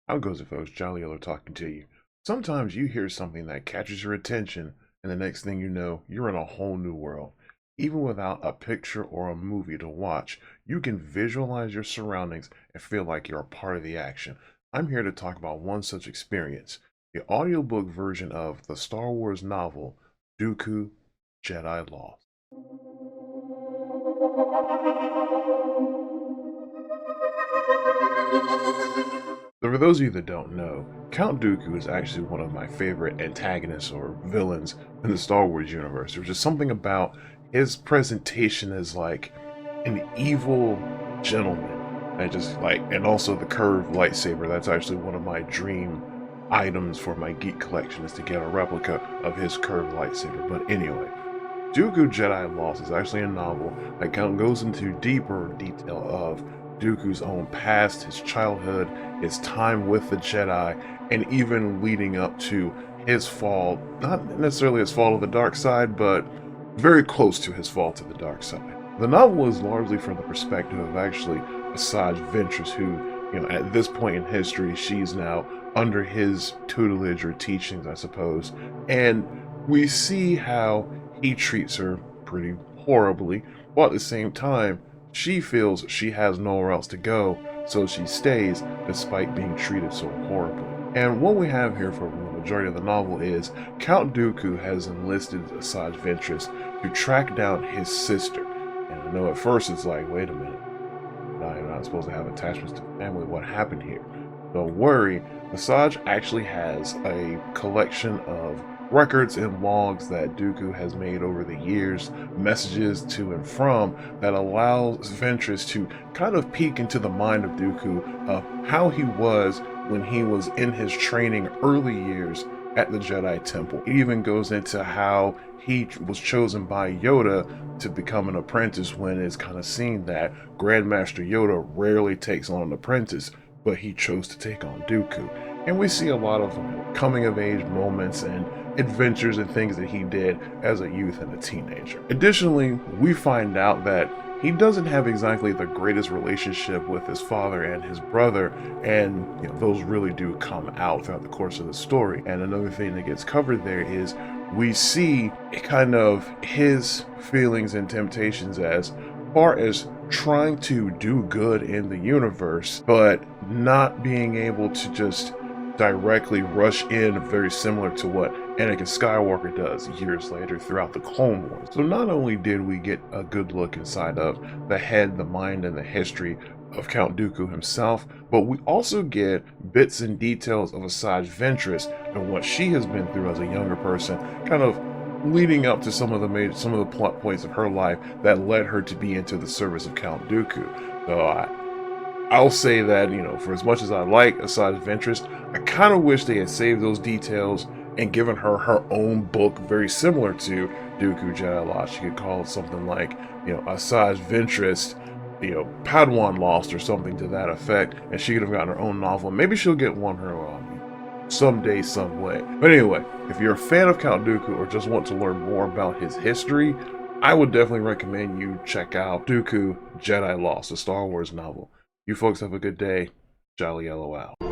How goes it, folks? Jolly Yellow talking to you. Sometimes you hear something that catches your attention, and the next thing you know, you're in a whole new world. Even without a picture or a movie to watch, you can visualize your surroundings and feel like you're a part of the action. I'm here to talk about one such experience, the audiobook version of the Star Wars novel, Dooku, Jedi Lost. So for those of you that don't know, Count Dooku is actually one of my favorite antagonists or villains in the Star Wars universe. There's just something about his presentation as like an evil gentleman. And also the curved lightsaber. That's actually one of my dream items for my geek collection, is to get a replica of his curved lightsaber. But anyway, Dooku Jedi Lost is actually a novel that kind of goes into deeper detail of Dooku's own past, his childhood, his time with the Jedi, and even leading up to his fall, not necessarily his fall to the dark side, but very close to his fall to the dark side. The novel is largely from the perspective of actually Asajj Ventress, who, at this point in history, she's now under his tutelage or teachings, I suppose, and we see how he treats her pretty horribly, while at the same time, she feels she has nowhere else to go, so she stays despite being treated so horribly. And what we have here for the majority of the novel is Count Dooku has enlisted Asajj Ventress to track down his sister. And I know at first it's like, wait a minute, you're not supposed to have attachments to family. What happened here? Don't worry, Asajj actually has a collection of records and logs that Dooku has made over the years, messages to and from, that allows Ventress to kind of peek into the mind of Dooku of how he was when he was in his training early years at the Jedi Temple. It even goes into how he was chosen by Yoda to become an apprentice, when it's kind of seen that Grandmaster Yoda rarely takes on an apprentice, but he chose to take on Dooku. And we see a lot of coming of age moments and adventures and things that he did as a youth and a teenager. Additionally, we find out that he doesn't have exactly the greatest relationship with his father and his brother, and those really do come out throughout the course of the story. And another thing that gets covered there is we see kind of his feelings and temptations as far as trying to do good in the universe, but not being able to just directly rush in, very similar to what Anakin Skywalker does years later throughout the Clone Wars. So not only did we get a good look inside of the head, the mind, and the history of Count Dooku himself, but we also get bits and details of Asajj Ventress and what she has been through as a younger person, kind of leading up to some of the plot points of her life that led her to be into the service of Count Dooku. So I'll say that, for as much as I like Asajj Ventress, I kind of wish they had saved those details and given her her own book very similar to Dooku Jedi Lost. She could call it something like, Asajj Ventress, Padawan Lost, or something to that effect, and she could have gotten her own novel. Maybe she'll get one her own someday, some way. But anyway, if you're a fan of Count Dooku or just want to learn more about his history, I would definitely recommend you check out Dooku Jedi Lost, a Star Wars novel. You folks have a good day. Jolly Yellow out.